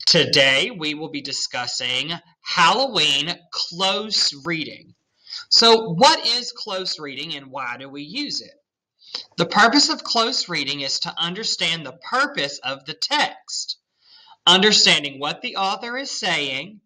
Today, we will be discussing Halloween close reading. So, what is close reading and why do we use it? The purpose of close reading is to understand the purpose of the text, understanding what the author is saying,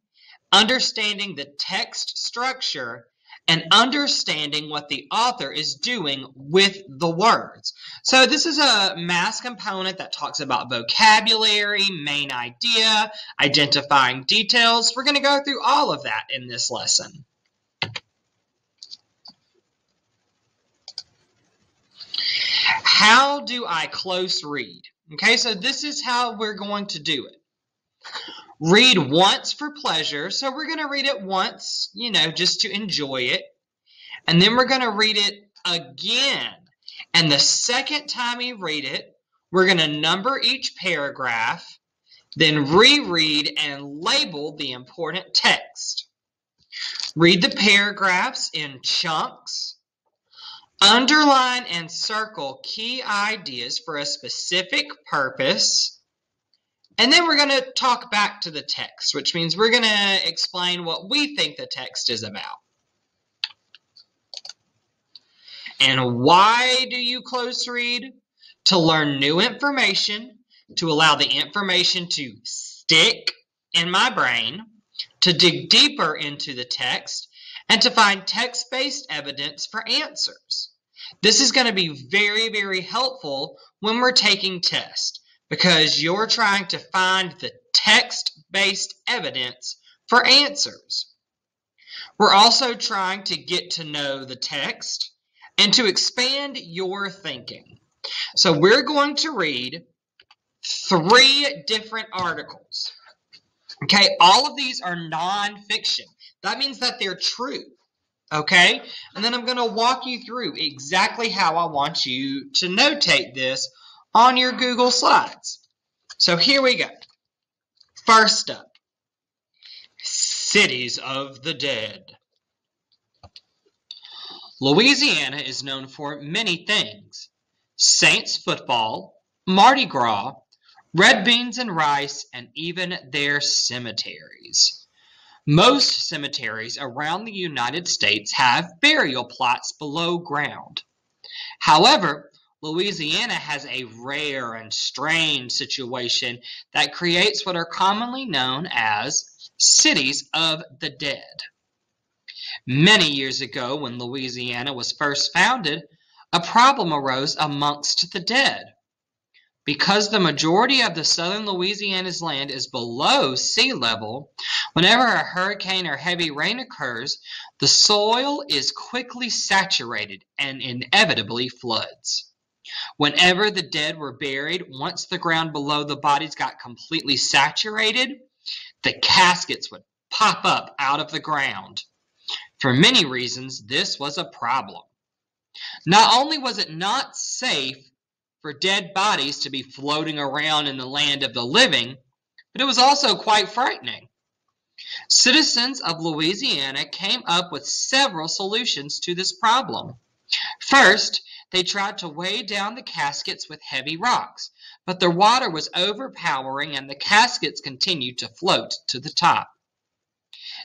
understanding the text structure, and understanding what the author is doing with the words. So this is a math component that talks about vocabulary, main idea, identifying details. We're going to go through all of that in this lesson. How do I close read? Okay, so this is how we're going to do it. Read once for pleasure. So we're going to read it once, just to enjoy it. And then we're going to read it again. And the second time we read it, we're going to number each paragraph, then reread and label the important text. Read the paragraphs in chunks. Underline and circle key ideas for a specific purpose. And then we're going to talk back to the text, which means we're going to explain what we think the text is about. And why do you close read? To learn new information, to allow the information to stick in my brain, to dig deeper into the text, and to find text-based evidence for answers. This is going to be very, very helpful when we're taking tests, because you're trying to find the text-based evidence for answers. We're also trying to get to know the text and to expand your thinking. So we're going to read 3 different articles. Okay, all of these are nonfiction. That means that they're true. Okay, and then I'm going to walk you through exactly how I want you to notate this on your Google Slides. So here we go. First up, Cities of the Dead. Louisiana is known for many things: Saints football, Mardi Gras, red beans and rice, and even their cemeteries. Most cemeteries around the United States have burial plots below ground. However, Louisiana has a rare and strange situation that creates what are commonly known as Cities of the Dead. Many years ago, when Louisiana was first founded, a problem arose amongst the dead. Because the majority of the southern Louisiana's land is below sea level, whenever a hurricane or heavy rain occurs, the soil is quickly saturated and inevitably floods. Whenever the dead were buried, once the ground below the bodies got completely saturated, the caskets would pop up out of the ground. For many reasons, this was a problem. Not only was it not safe for dead bodies to be floating around in the land of the living, but it was also quite frightening. Citizens of Louisiana came up with several solutions to this problem. First, they tried to weigh down the caskets with heavy rocks, but the water was overpowering and the caskets continued to float to the top.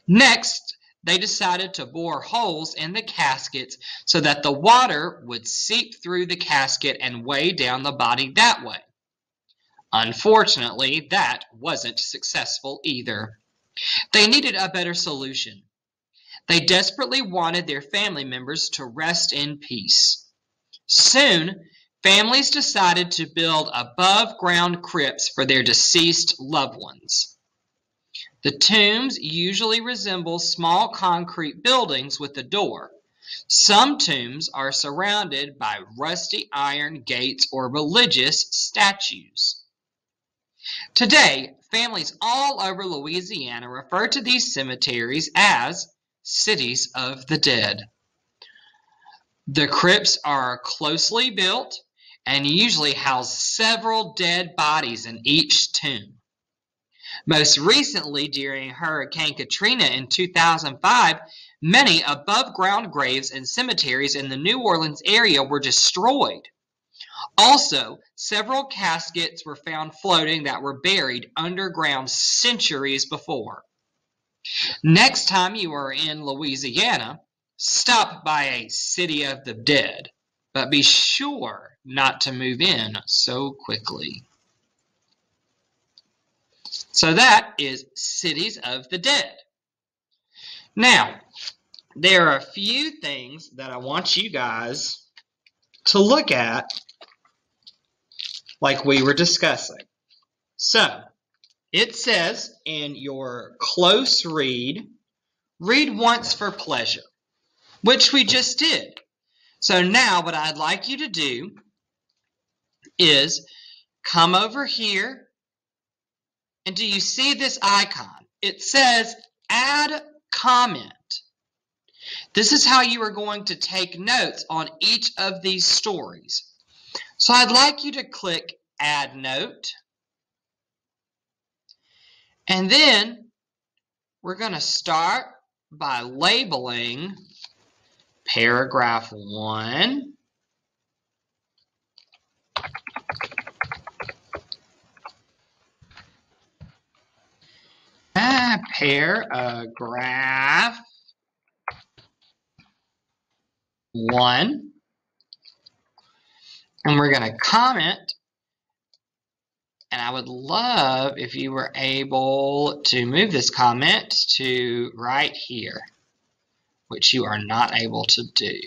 Next, they decided to bore holes in the caskets so that the water would seep through the casket and weigh down the body that way. Unfortunately, that wasn't successful either. They needed a better solution. They desperately wanted their family members to rest in peace. Soon, families decided to build above-ground crypts for their deceased loved ones. The tombs usually resemble small concrete buildings with a door. Some tombs are surrounded by rusty iron gates or religious statues. Today, families all over Louisiana refer to these cemeteries as Cities of the Dead. The crypts are closely built and usually house several dead bodies in each tomb. Most recently, during Hurricane Katrina in 2005, many above-ground graves and cemeteries in the New Orleans area were destroyed. Also, several caskets were found floating that were buried underground centuries before. Next time you are in Louisiana, stop by a city of the dead, but be sure not to move in so quickly. So that is cities of the dead. Now, there are a few things that I want you guys to look at like we were discussing. So, it says in your close read, read once for pleasure, which we just did. So now what I'd like you to do is come over here, and do you see this icon? It says add comment. This is how you are going to take notes on each of these stories. So I'd like you to click add note. And then we're going to start by labeling paragraph 1. Paragraph 1. And we're going to comment. And I would love if you were able to move this comment to right here, which you are not able to do.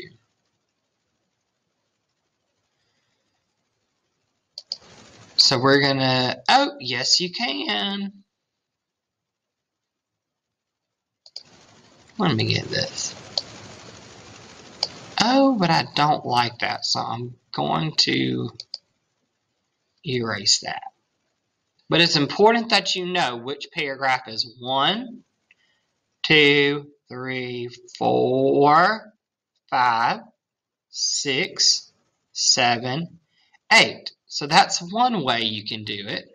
So we're going to, oh, yes, you can. Let me get this. Oh, but I don't like that, so I'm going to erase that. But it's important that you know which paragraph is 1, 2, 3, 4, 5, 6, 7, 8. So that's one way you can do it.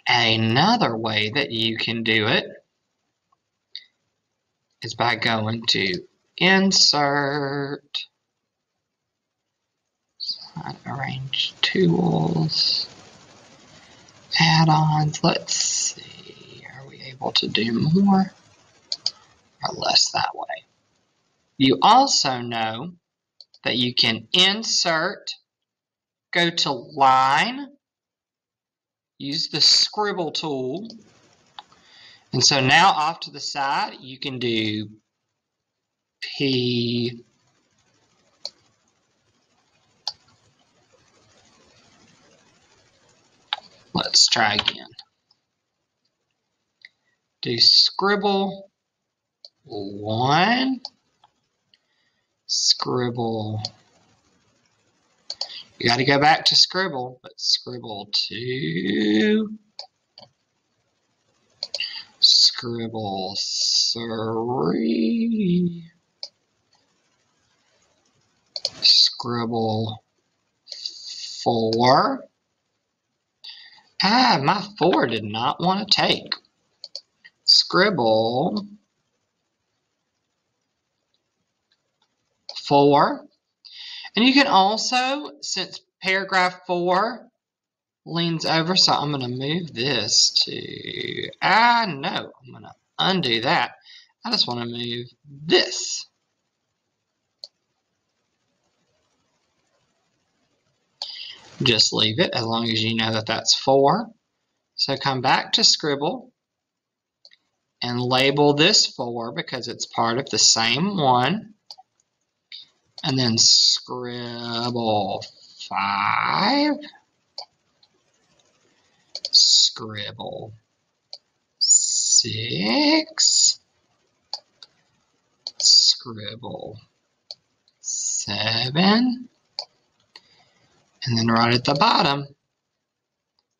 Another way that you can do it is by going to Insert, Arrange Tools, Add-ons. Let's see, are we able to do more or less that way? You also know that you can insert, go to line, use the Scribble tool, and so now off to the side you can do P, let's try again. Do Scribble 1, Scribble, you got to go back to Scribble, but Scribble 2, Scribble 3, Scribble 4. My 4 did not want to take. Scribble 4. And you can also, since paragraph 4 leans over, so I'm going to move this to, no, I'm going to undo that. I just want to move this. Just leave it as long as you know that that's 4. So come back to Scribble and label this 4 because it's part of the same one. And then Scribble 5, Scribble 6, Scribble 7, and then right at the bottom,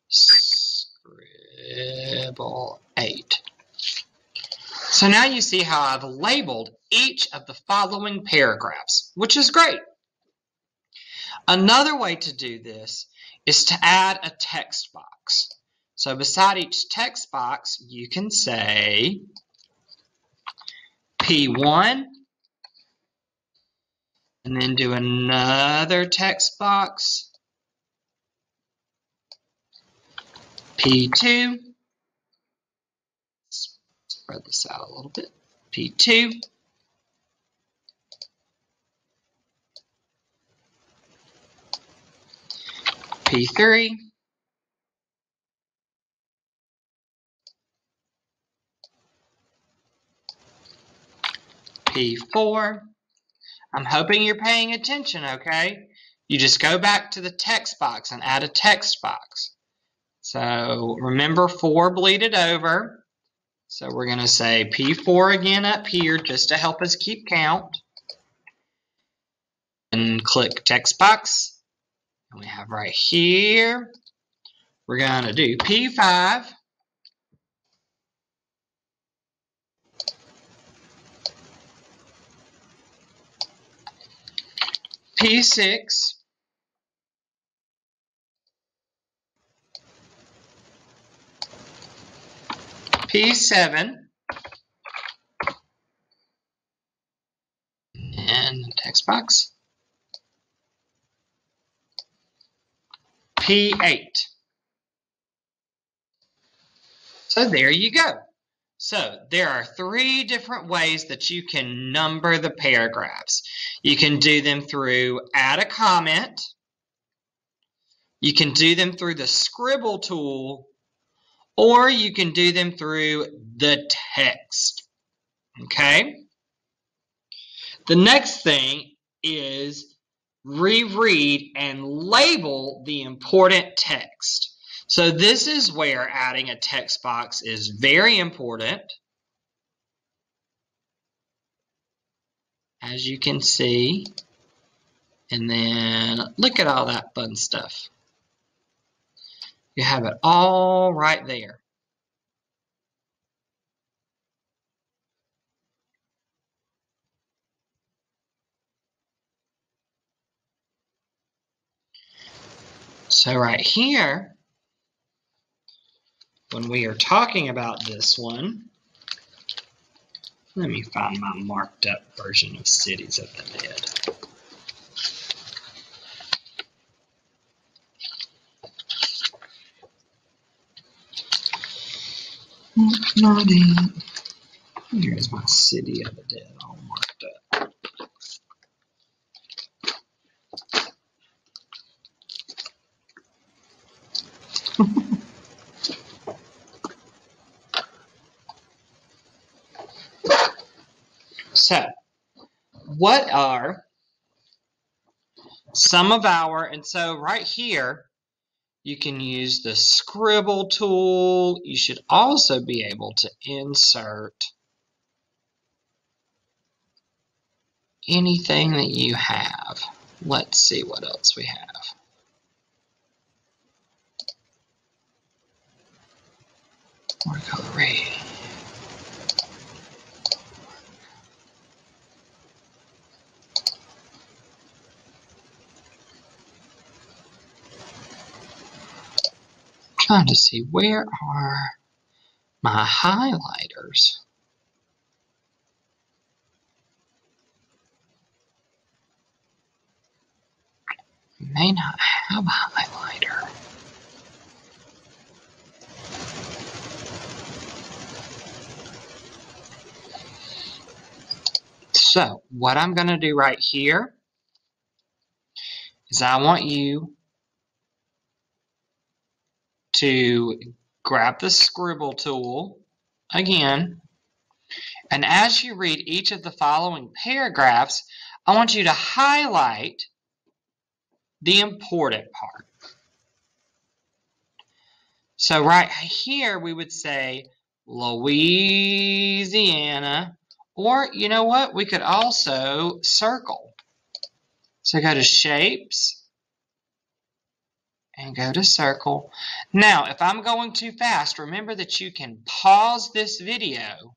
Scribble 8. So now you see how I've labeled each of the following paragraphs, which is great. Another way to do this is to add a text box. So beside each text box, you can say P1, And then do another text box. P2. Spread this out a little bit. P2. P3. P4. I'm hoping you're paying attention, okay? You just go back to the text box and add a text box. So remember 4 bleeded over. So we're going to say P4 again up here just to help us keep count. And click text box. And we have right here, we're going to do P5. P6. P7. And text box. P8. So there you go. So there are 3 different ways that you can number the paragraphs. You can do them through add a comment. You can do them through the Scribble tool, or you can do them through the text. Okay? The next thing is reread and label the important text. So this is where adding a text box is very important. As you can see. And then look at all that fun stuff. You have it all right there. So right here, when we are talking about this one, let me find my marked up version of Cities of the Dead. Not it. Here's my City of the Dead all marked up. So, what are some of our, and so right here, you can use the Scribble tool. You should also be able to insert anything that you have. Let's see what else we have. Array. Trying to see where are my highlighters. May not have a highlighter. So what I'm going to do right here is I want you to grab the Scribble tool again, and as you read each of the following paragraphs, I want you to highlight the important part. So right here we would say Louisiana, or you know what, we could also circle. So go to Shapes and go to Circle. Now if I'm going too fast, remember that you can pause this video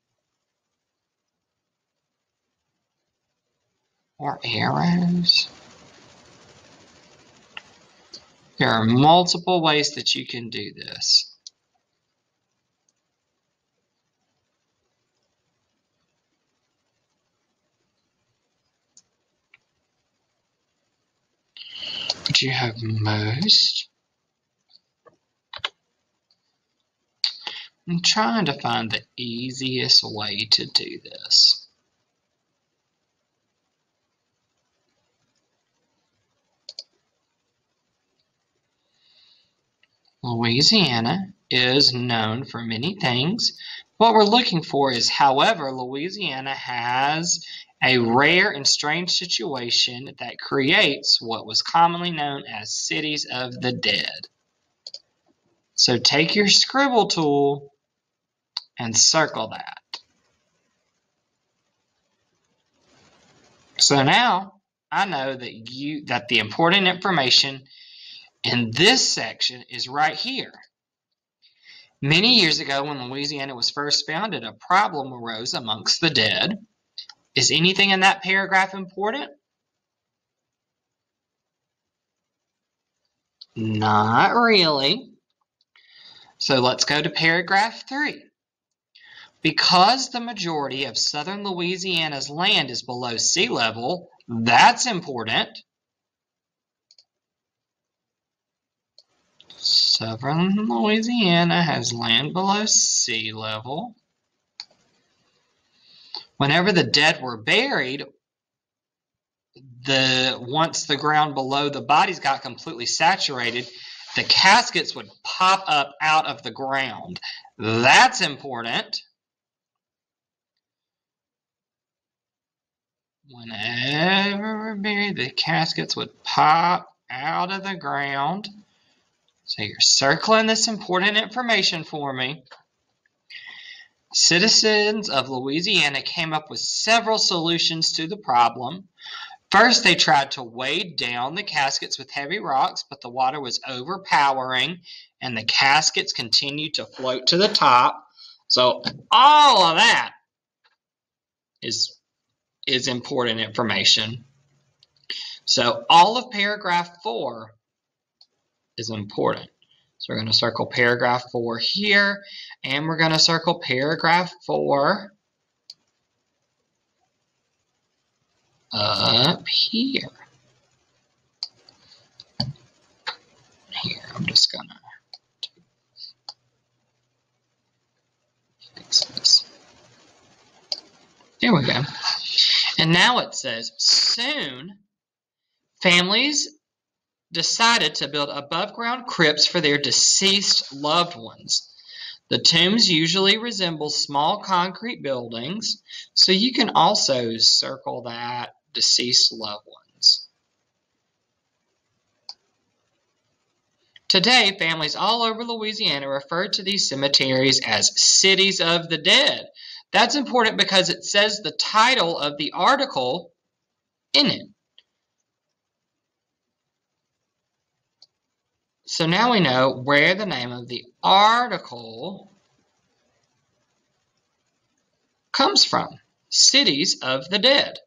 or arrows. There are multiple ways that you can do this. Would you have most? I'm trying to find the easiest way to do this. Louisiana is known for many things. What we're looking for is, however, Louisiana has a rare and strange situation that creates what was commonly known as cities of the dead. So take your Scribble tool and circle that. So now I know that the important information in this section is right here. Many years ago, when Louisiana was first founded, a problem arose amongst the dead. Is anything in that paragraph important? Not really. So let's go to paragraph 3. Because the majority of southern Louisiana's land is below sea level, that's important. Southern Louisiana has land below sea level. Whenever the dead were buried, once the ground below the bodies got completely saturated, the caskets would pop up out of the ground. That's important. Whenever we're buried, the caskets would pop out of the ground. So you're circling this important information for me. Citizens of Louisiana came up with several solutions to the problem. First, they tried to weigh down the caskets with heavy rocks, but the water was overpowering, and the caskets continued to float to the top. So all of that is important information. So all of paragraph 4 is important. So we're going to circle paragraph 4 here, and we're going to circle paragraph 4 up here. Here, I'm just going to fix this. There we go. And now it says, soon families decided to build above-ground crypts for their deceased loved ones. The tombs usually resemble small concrete buildings, so you can also circle that deceased loved ones. Today, families all over Louisiana refer to these cemeteries as cities of the dead. That's important because it says the title of the article in it. So now we know where the name of the article comes from. Cities of the dead.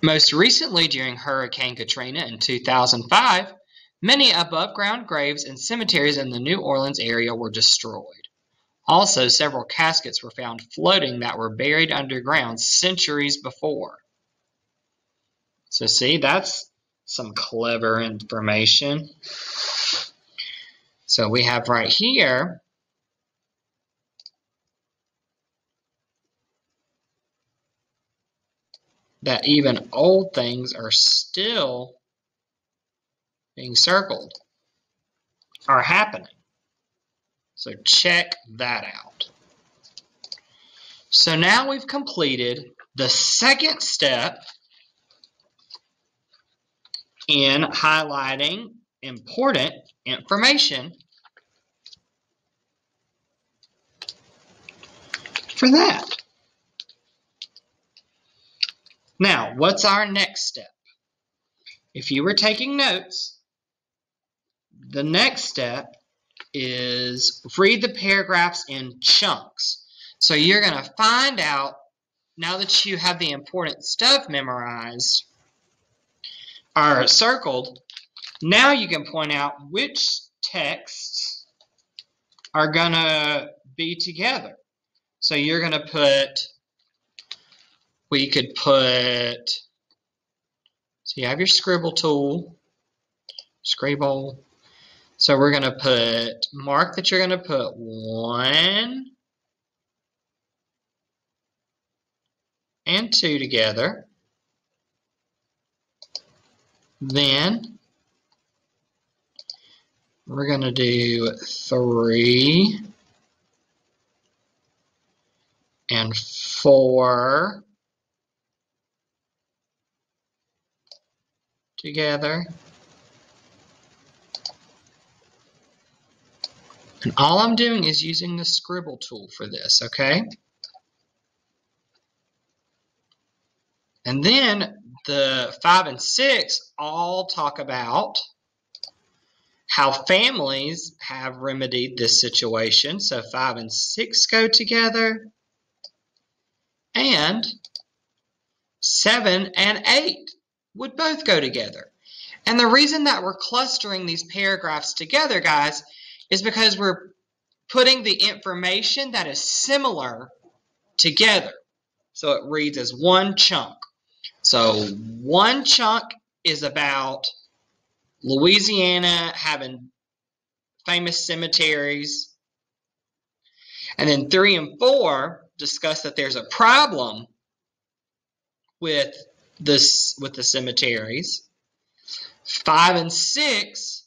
Most recently, during Hurricane Katrina in 2005, many above-ground graves and cemeteries in the New Orleans area were destroyed. Also, several caskets were found floating that were buried underground centuries before. So see, that's some clever information. So we have right here that even old things are still being circled, are happening. So check that out. So now we've completed the second step in highlighting important information for that. Now, what's our next step? If you were taking notes, the next step is read the paragraphs in chunks. So you're going to find out, now that you have the important stuff memorized, are circled, now you can point out which texts are going to be together. So you're going to put, we could put, let's So you have your Scribble tool, Scribble. So we're going to mark that you're going to put 1 and 2 together. Then we're going to do 3 and 4 together. And all I'm doing is using the Scribble tool for this, okay? And then the 5 and 6 all talk about how families have remedied this situation. So 5 and 6 go together, and 7 and 8 would both go together. And the reason that we're clustering these paragraphs together, guys, is because we're putting the information that is similar together. So it reads as one chunk. So one chunk is about Louisiana having famous cemeteries. And then 3 and 4 discuss that there's a problem with the cemeteries. 5 and 6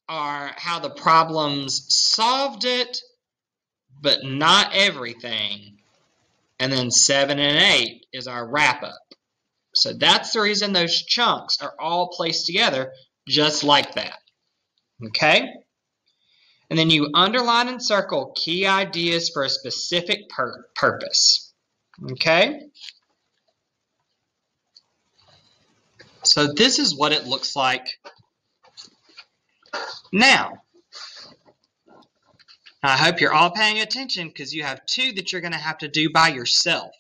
are how the problems solved it, but not everything. And then 7 and 8 is our wrap-up. So that's the reason those chunks are all placed together just like that. Okay? And then you underline and circle key ideas for a specific purpose. Okay? So this is what it looks like now. I hope you're all paying attention because you have 2 that you're going to have to do by yourself.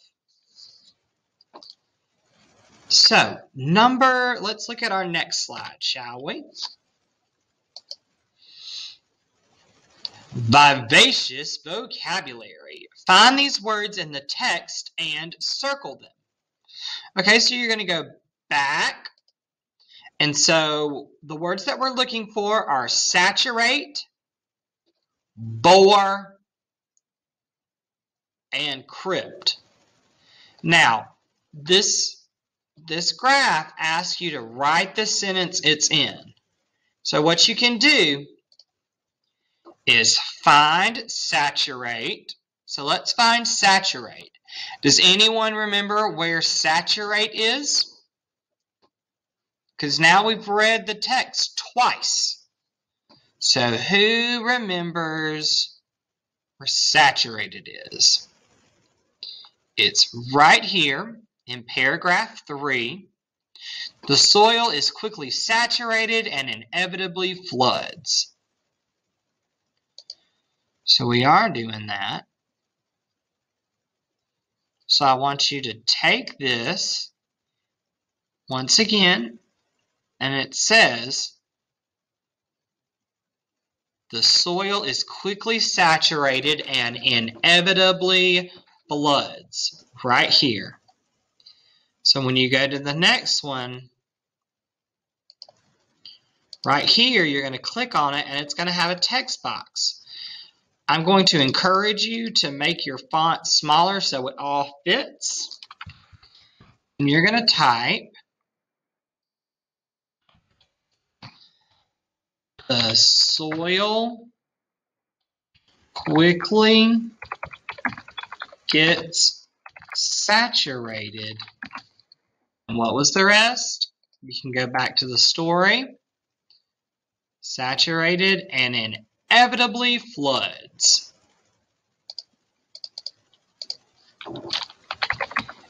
So, let's look at our next slide, shall we? Vivacious vocabulary. Find these words in the text and circle them. Okay, so you're going to go back. And so the words that we're looking for are saturate, bore, and crypt. Now, this graph asks you to write the sentence it's in. So what you can do is find saturate. So let's find saturate. Does anyone remember where saturate is? Because now we've read the text twice. So who remembers where saturated is? It's right here in paragraph 3. The soil is quickly saturated and inevitably floods. So we are doing that. So I want you to take this once again, and it says the soil is quickly saturated and inevitably floods right here. So when you go to the next one, right here, you're going to click on it and it's going to have a text box. I'm going to encourage you to make your font smaller so it all fits. And you're going to type the soil quickly gets saturated. And what was the rest? You can go back to the story. Saturated and inevitably floods.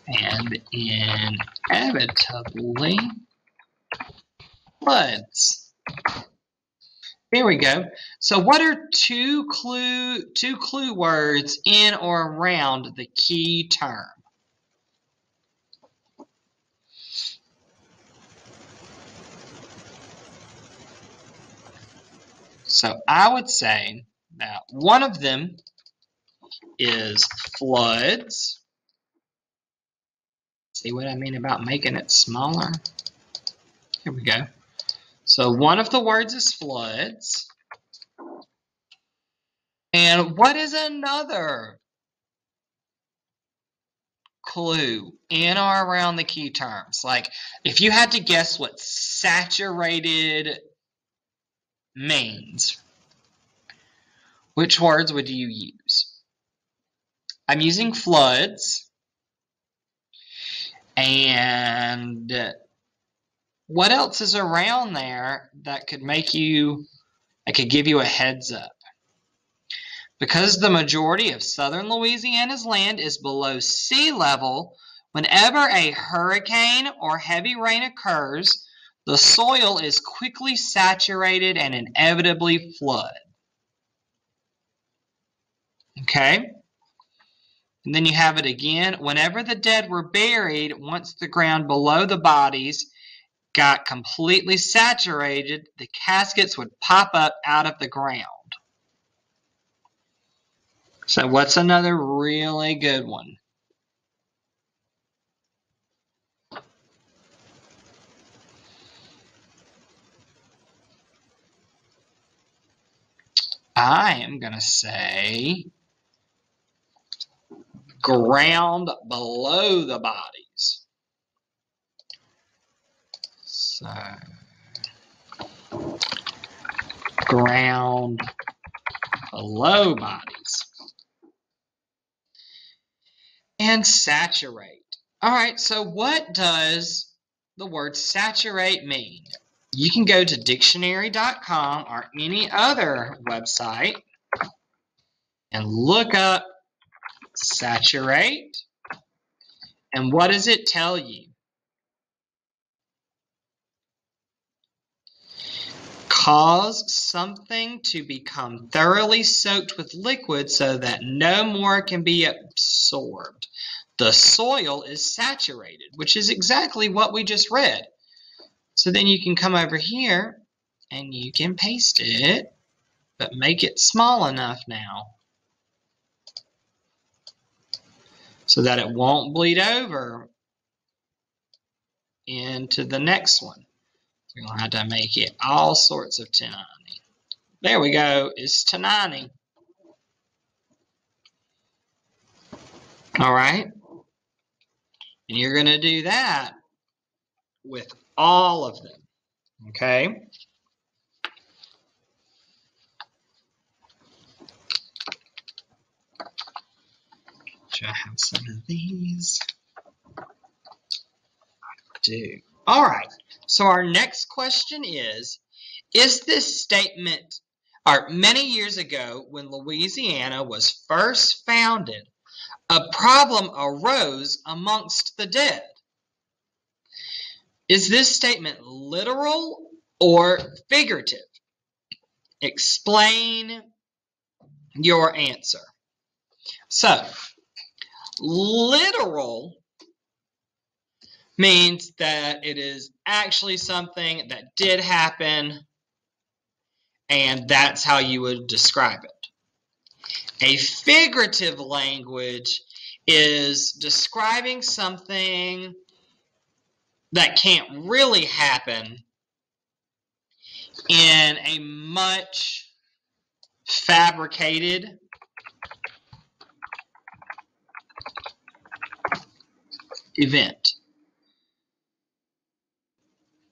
And inevitably floods. There we go. So what are two clue words in or around the key term? So I would say that one of them is floods. See what I mean about making it smaller? Here we go. So one of the words is floods. And what is another clue in or around the key terms? Like, if you had to guess what saturated means, which words would you use? I'm using floods. And what else is around there that could make you, I could give you a heads up? Because the majority of southern Louisiana's land is below sea level, whenever a hurricane or heavy rain occurs, the soil is quickly saturated and inevitably flood. Okay? And then you have it again. Whenever the dead were buried, once the ground below the bodies got completely saturated, the caskets would pop up out of the ground. So what's another really good one? I am going to say ground below the bodies. So ground below bodies. And saturate. All right, so what does the word saturate mean? You can go to dictionary.com or any other website and look up saturate. And what does it tell you? Cause something to become thoroughly soaked with liquid so that no more can be absorbed. The soil is saturated, which is exactly what we just read. So then you can come over here and you can paste it, but make it small enough now so that it won't bleed over into the next one. So you're going to have to make it all sorts of tiny. There we go. It's tiny. All right. And you're going to do that with all of them. Okay. Should I have some of these? I do. All right. So our next question is this statement, or many years ago when Louisiana was first founded, a problem arose amongst the dead? Is this statement literal or figurative? Explain your answer. So, literal means that it is actually something that did happen, and that's how you would describe it. A figurative language is describing something that can't really happen in a much fabricated event.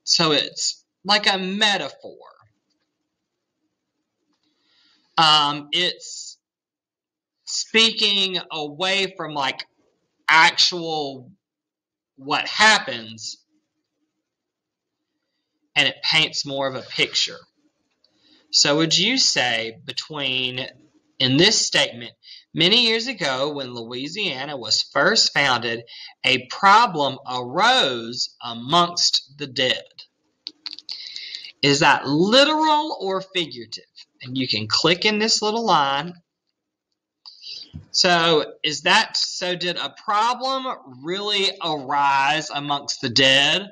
So it's like a metaphor. It's speaking away from like actual what happens, and it paints more of a picture. So would you say in this statement, many years ago when Louisiana was first founded, a problem arose amongst the dead? Is that literal or figurative? And you can click in this little line. So did a problem really arise amongst the dead?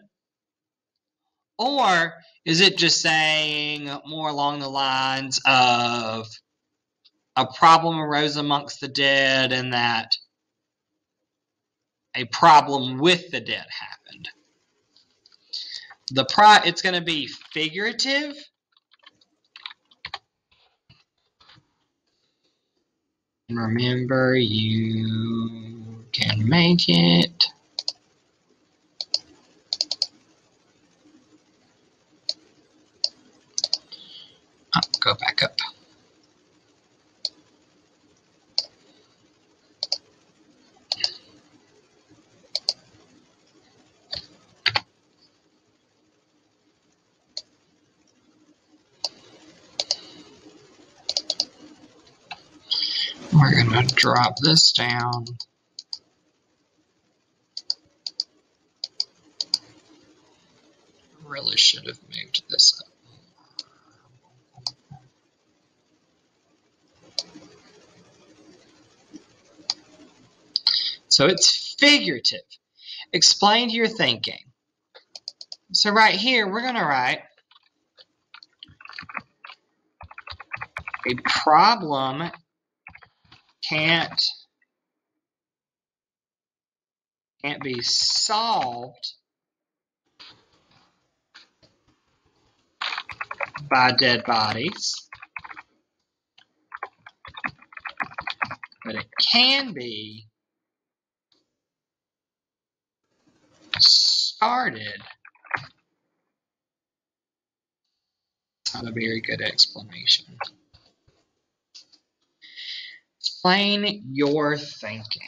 Or is it just saying more along the lines of a problem arose amongst the dead and that a problem with the dead happened. It's going to be figurative. Remember, you can make it. Oh, go back up. We're going to drop this down. Really should have moved this up. So it's figurative. Explain your thinking. So right here, we're going to write a problem can't be solved by dead bodies, but it can be started. Not a very good explanation. Explain your thinking.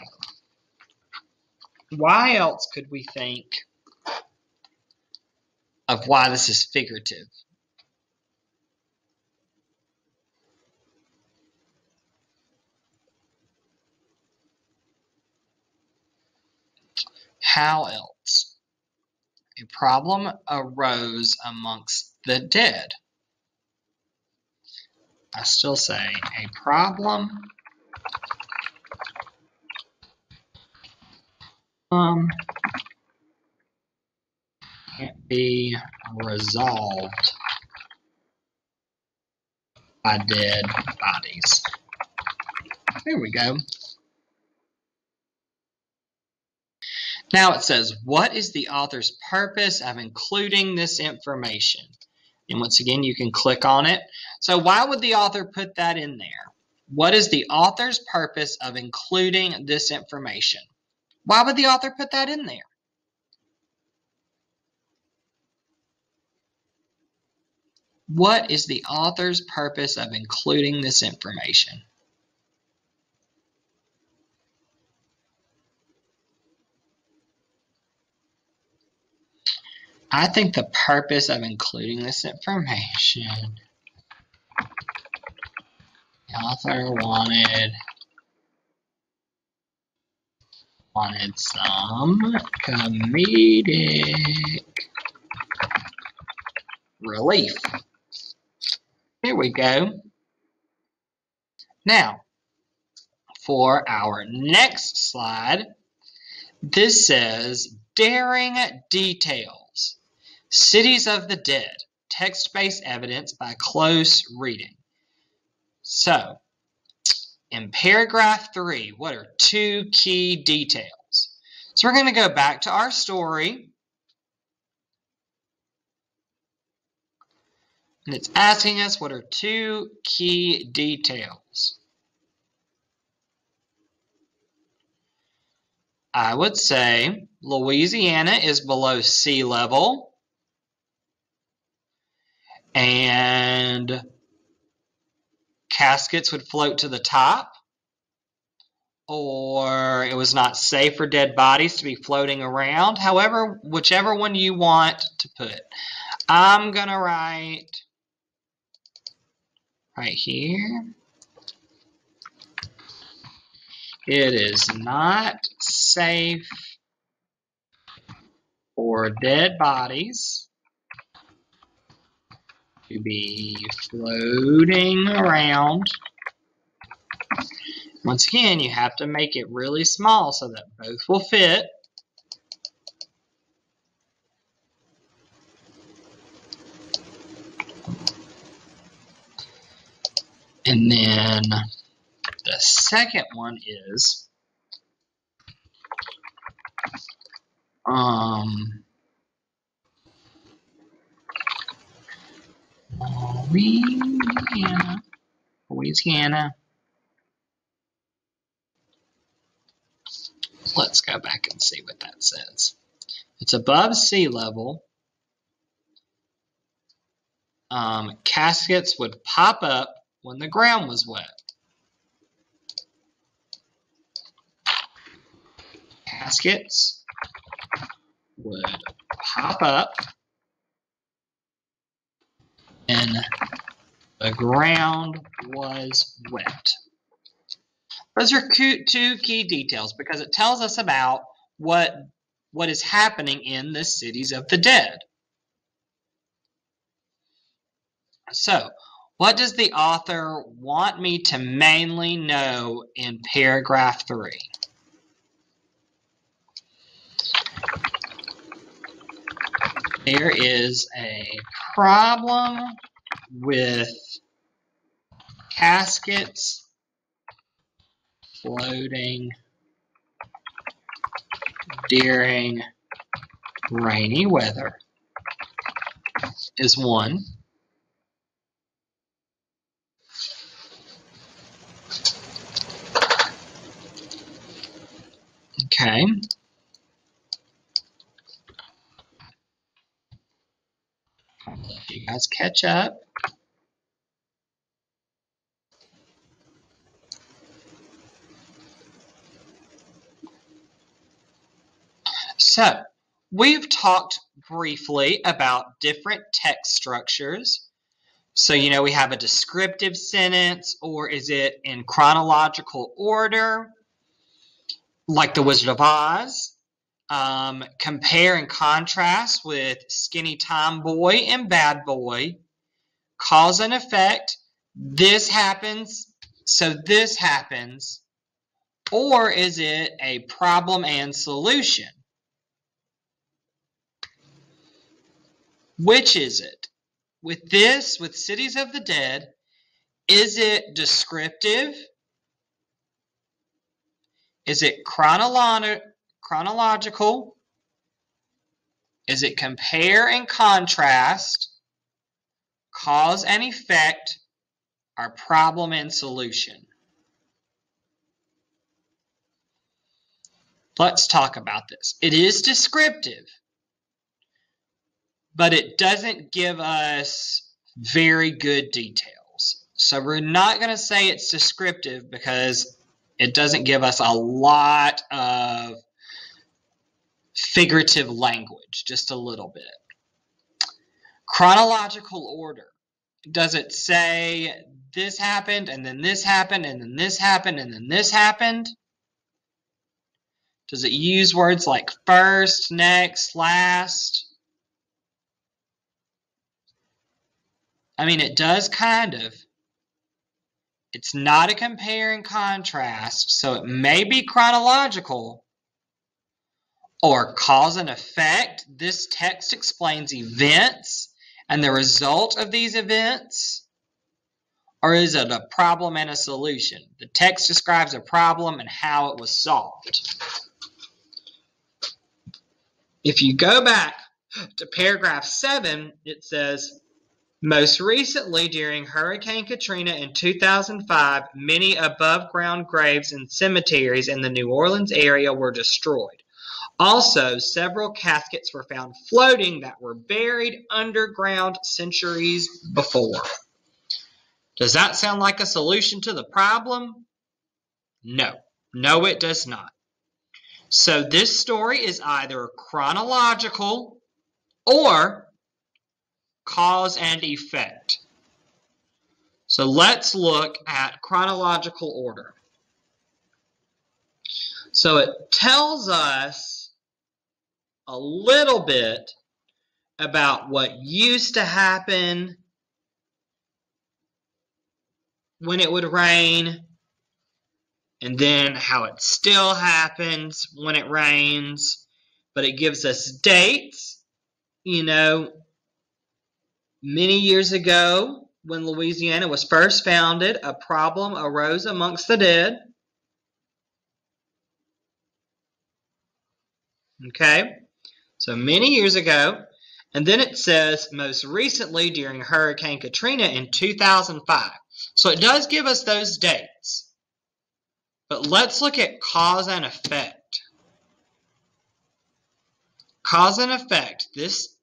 Why else could we think of why this is figurative? How else? A problem arose amongst the dead. I still say a problem can't be resolved by dead bodies. There we go. Now it says, what is the author's purpose of including this information? And once again, you can click on it. So why would the author put that in there? What is the author's purpose of including this information? Why would the author put that in there? What is the author's purpose of including this information? I think the purpose of including this information, the author wanted some comedic relief. Here we go. Now, for our next slide, this says daring details. Cities of the Dead, text-based evidence by close reading. So, in paragraph 3, what are 2 key details? So we're going to go back to our story. And it's asking us what are 2 key details. I would say Louisiana is below sea level. And caskets would float to the top, or it was not safe for dead bodies to be floating around. However, whichever one you want to put. I'm going to write right here. It is not safe for dead bodies to be floating around. Once again, you have to make it really small so that both will fit. And then the second one is Louisiana. Let's go back and see what that says. It's above sea level. Caskets would pop up when the ground was wet. Caskets would pop up when the ground was wet. Those are two key details because it tells us about what is happening in the cities of the dead. So, what does the author want me to mainly know in paragraph 3? There is a problem with caskets floating during rainy weather is one. Okay. You guys catch up. So, we've talked briefly about different text structures. So, we have a descriptive sentence, or is it in chronological order, like The Wizard of Oz? Compare and contrast with Skinny Tomboy and Bad Boy. Cause and effect. This happens, so this happens. Or is it a problem and solution? Which is it? With Cities of the Dead, is it descriptive? Is it chronological? Is it compare and contrast, cause and effect, or problem and solution? Let's talk about this. It is descriptive, but it doesn't give us very good details. So we're not going to say it's descriptive because it doesn't give us a lot of figurative language, just a little bit. Chronological order. Does it say this happened, and then this happened, and then this happened, and then this happened? Does it use words like first, next, last? I mean, it does kind of. It's not a compare and contrast, so it may be chronological or cause and effect. This text explains events and the result of these events. Or is it a problem and a solution? The text describes a problem and how it was solved. If you go back to paragraph 7, it says, most recently, during Hurricane Katrina in 2005, many above-ground graves and cemeteries in the New Orleans area were destroyed. Also, several caskets were found floating that were buried underground centuries before. Does that sound like a solution to the problem? No. No, it does not. So this story is either chronological or cause and effect. So let's look at chronological order. So it tells us a little bit about what used to happen when it would rain, and then how it still happens when it rains. But it gives us dates. Many years ago, when Louisiana was first founded, a problem arose amongst the dead. Okay? So many years ago. And then it says most recently during Hurricane Katrina in 2005. So it does give us those dates. But let's look at cause and effect. Cause and effect. This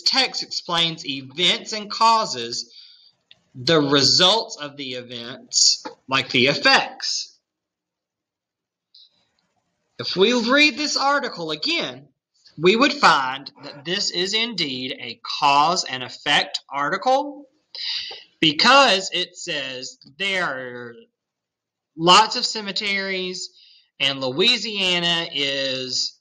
text explains events and causes, the results of the events, like the effects. If we read this article again, we would find that this is indeed a cause and effect article because it says there are lots of cemeteries and Louisiana is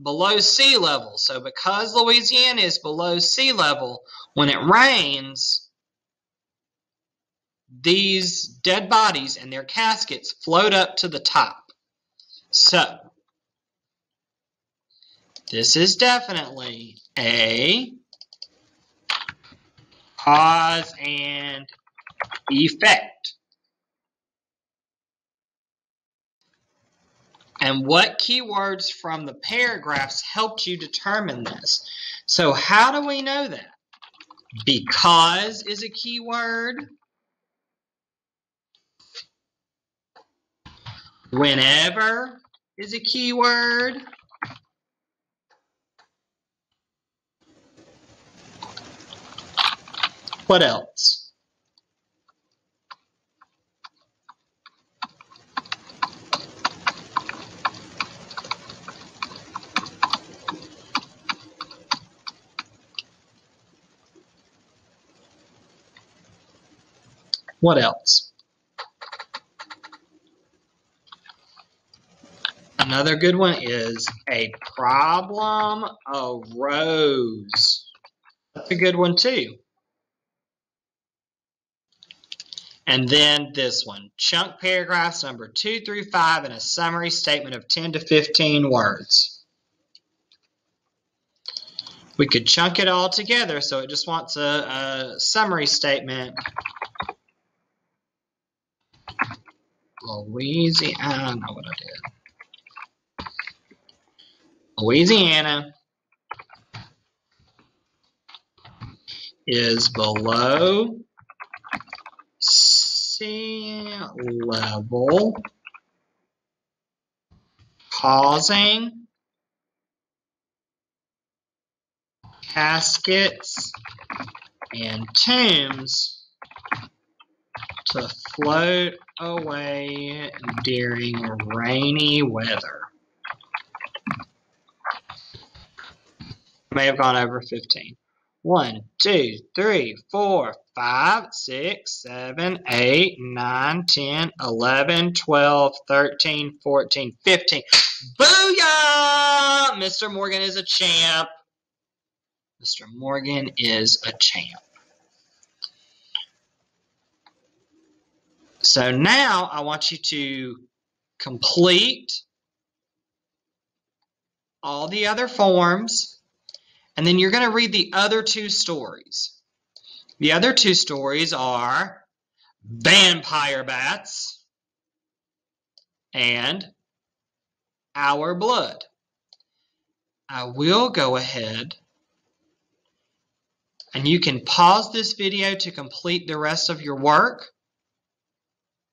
below sea level. So because Louisiana is below sea level, when it rains, these dead bodies and their caskets float up to the top. So this is definitely a cause and effect. And what keywords from the paragraphs helped you determine this? So how do we know that? Because is a keyword. Whenever is a keyword. What else? What else? Another good one is a problem arose. That's a good one too. And then this one, chunk paragraphs number 2 through 5 and a summary statement of 10 to 15 words. We could chunk it all together, so it just wants a summary statement. Louisiana, I know what I did. Louisiana is below sea level, causing caskets and tombs to float away during rainy weather. May have gone over 15. 1, 2, 3, 4, 5, 6, 7, 8, 9, 10, 11, 12, 13, 14, 15. Booyah! Mr. Morgan is a champ. Mr. Morgan is a champ. So now I want you to complete all the other forms. And then you're going to read the other two stories. The other two stories are Vampire Bats and Our Blood. I will go ahead and you can pause this video to complete the rest of your work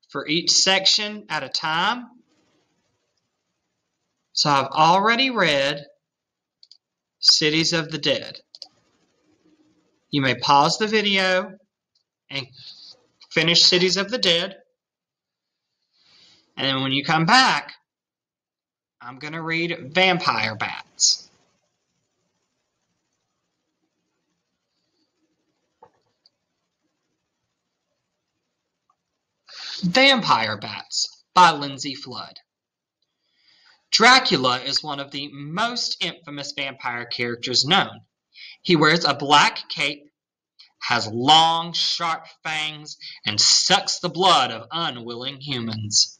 for each section at a time. So I've already read Cities of the Dead. You may pause the video and finish Cities of the Dead. And then when you come back, I'm going to read Vampire Bats. Vampire Bats by Lindsay Flood. Dracula is one of the most infamous vampire characters known. He wears a black cape, has long, sharp fangs, and sucks the blood of unwilling humans.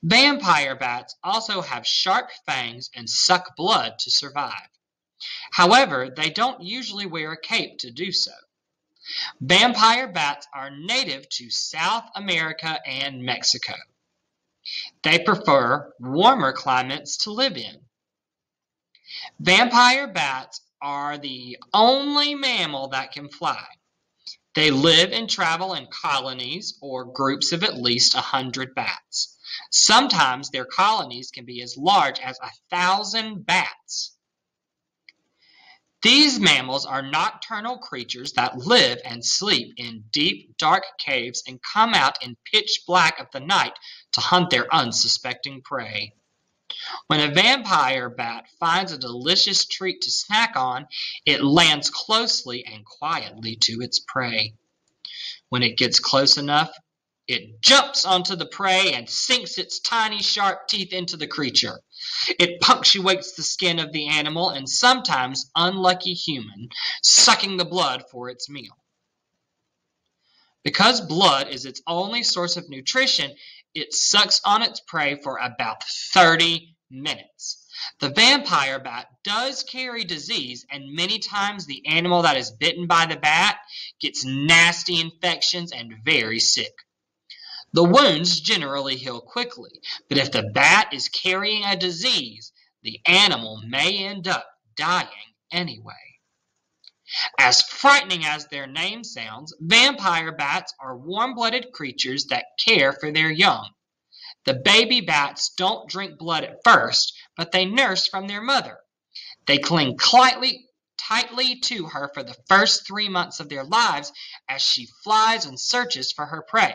Vampire bats also have sharp fangs and suck blood to survive. However, they don't usually wear a cape to do so. Vampire bats are native to South America and Mexico. They prefer warmer climates to live in. Vampire bats are the only mammal that can fly. They live and travel in colonies or groups of at least 100 bats. Sometimes their colonies can be as large as 1,000 bats. These mammals are nocturnal creatures that live and sleep in deep, dark caves and come out in pitch black of the night to hunt their unsuspecting prey. When a vampire bat finds a delicious treat to snack on, it lands closely and quietly to its prey. When it gets close enough, it jumps onto the prey and sinks its tiny sharp teeth into the creature. It punctuates the skin of the animal and sometimes unlucky human, sucking the blood for its meal. Because blood is its only source of nutrition, it sucks on its prey for about 30 minutes. The vampire bat does carry disease, and many times the animal that is bitten by the bat gets nasty infections and very sick. The wounds generally heal quickly, but if the bat is carrying a disease, the animal may end up dying anyway. As frightening as their name sounds, vampire bats are warm-blooded creatures that care for their young. The baby bats don't drink blood at first, but they nurse from their mother. They cling tightly to her for the first 3 months of their lives as she flies and searches for her prey.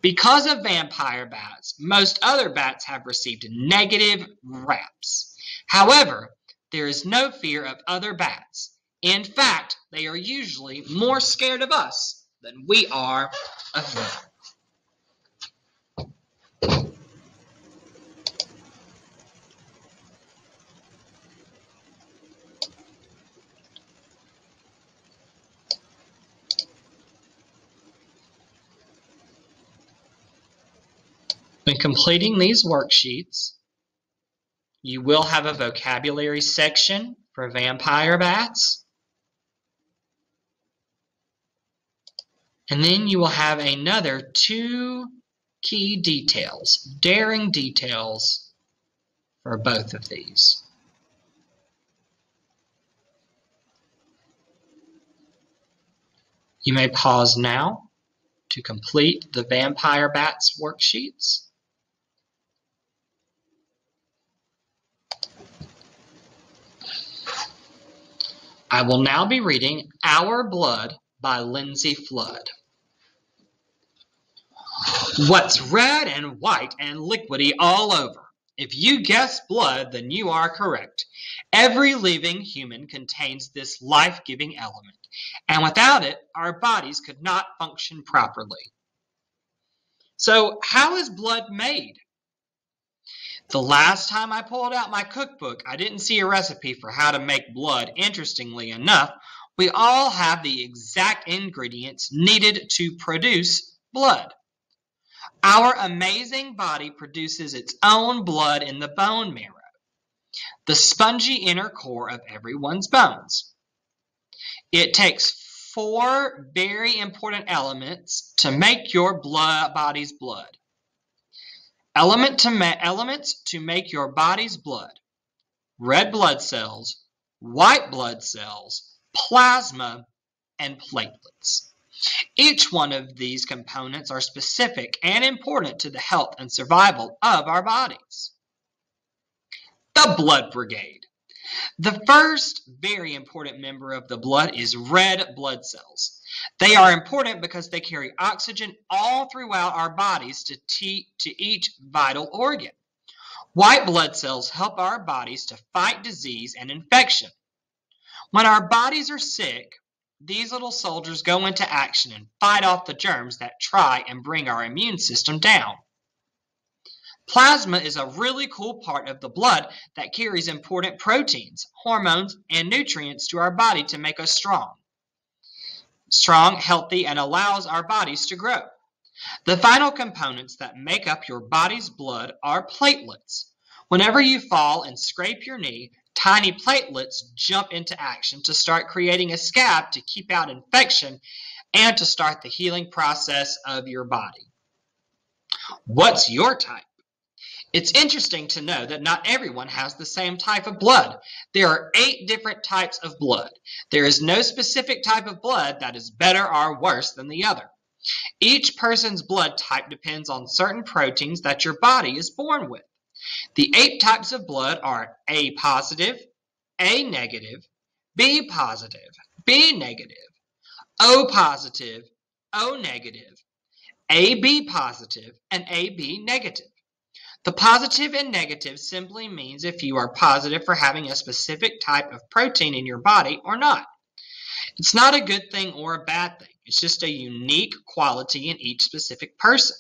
Because of vampire bats, most other bats have received negative raps. However, there is no fear of other bats. In fact, they are usually more scared of us than we are of them. When completing these worksheets, you will have a vocabulary section for vampire bats. And then you will have another 2 key details, daring details for both of these. You may pause now to complete the vampire bats worksheets. I will now be reading Our Blood by Lindsay Flood. What's red and white and liquidy all over? If you guess blood, then you are correct. Every living human contains this life-giving element, and without it, our bodies could not function properly. So, how is blood made? The last time I pulled out my cookbook, I didn't see a recipe for how to make blood. Interestingly enough, we all have the exact ingredients needed to produce blood. Our amazing body produces its own blood in the bone marrow, the spongy inner core of everyone's bones. It takes 4 very important elements to make your body's blood. Elements to make your body's blood: red blood cells, white blood cells, plasma, and platelets. Each one of these components are specific and important to the health and survival of our bodies. The blood brigade. The first very important member of the blood is red blood cells. They are important because they carry oxygen all throughout our bodies to each vital organ. White blood cells help our bodies to fight disease and infection. When our bodies are sick, these little soldiers go into action and fight off the germs that try and bring our immune system down. Plasma is a really cool part of the blood that carries important proteins, hormones, and nutrients to our body to make us strong, healthy, and allows our bodies to grow. The final components that make up your body's blood are platelets. Whenever you fall and scrape your knee, tiny platelets jump into action to start creating a scab to keep out infection and to start the healing process of your body. What's your type? It's interesting to know that not everyone has the same type of blood. There are 8 different types of blood. There is no specific type of blood that is better or worse than the other. Each person's blood type depends on certain proteins that your body is born with. The 8 types of blood are A positive, A negative, B positive, B negative, O positive, O negative, AB positive, and AB negative. The positive and negative simply means if you are positive for having a specific type of protein in your body or not. It's not a good thing or a bad thing. It's just a unique quality in each specific person.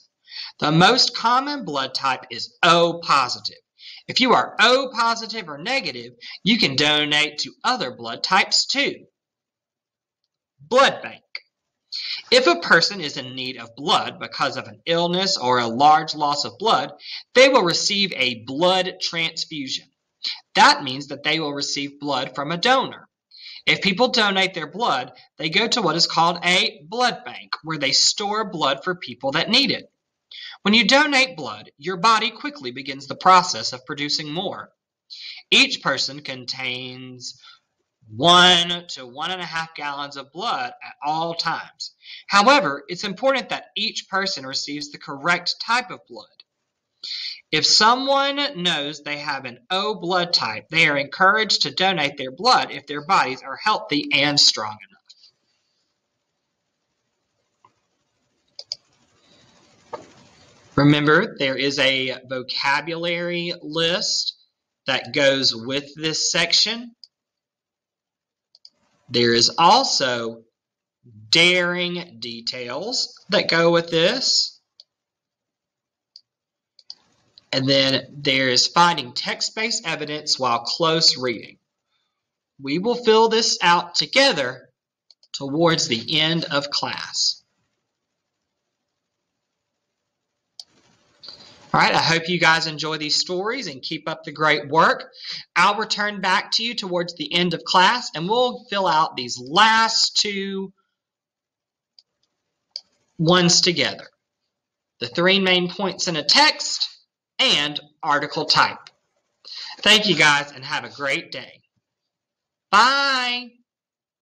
The most common blood type is O positive. If you are O positive or negative, you can donate to other blood types too. Blood bank. If a person is in need of blood because of an illness or a large loss of blood, they will receive a blood transfusion. That means that they will receive blood from a donor. If people donate their blood, they go to what is called a blood bank, where they store blood for people that need it. When you donate blood, your body quickly begins the process of producing more. Each person contains 1 to 1.5 gallons of blood at all times. However, it's important that each person receives the correct type of blood. If someone knows they have an O blood type, they are encouraged to donate their blood if their bodies are healthy and strong enough. Remember, there is a vocabulary list that goes with this section. There is also daring details that go with this. And then there is finding text-based evidence while close reading. We will fill this out together towards the end of class. All right, I hope you guys enjoy these stories and keep up the great work. I'll return back to you towards the end of class, and we'll fill out these last 2 ones together. The 3 main points in a text and article type. Thank you guys and have a great day. Bye.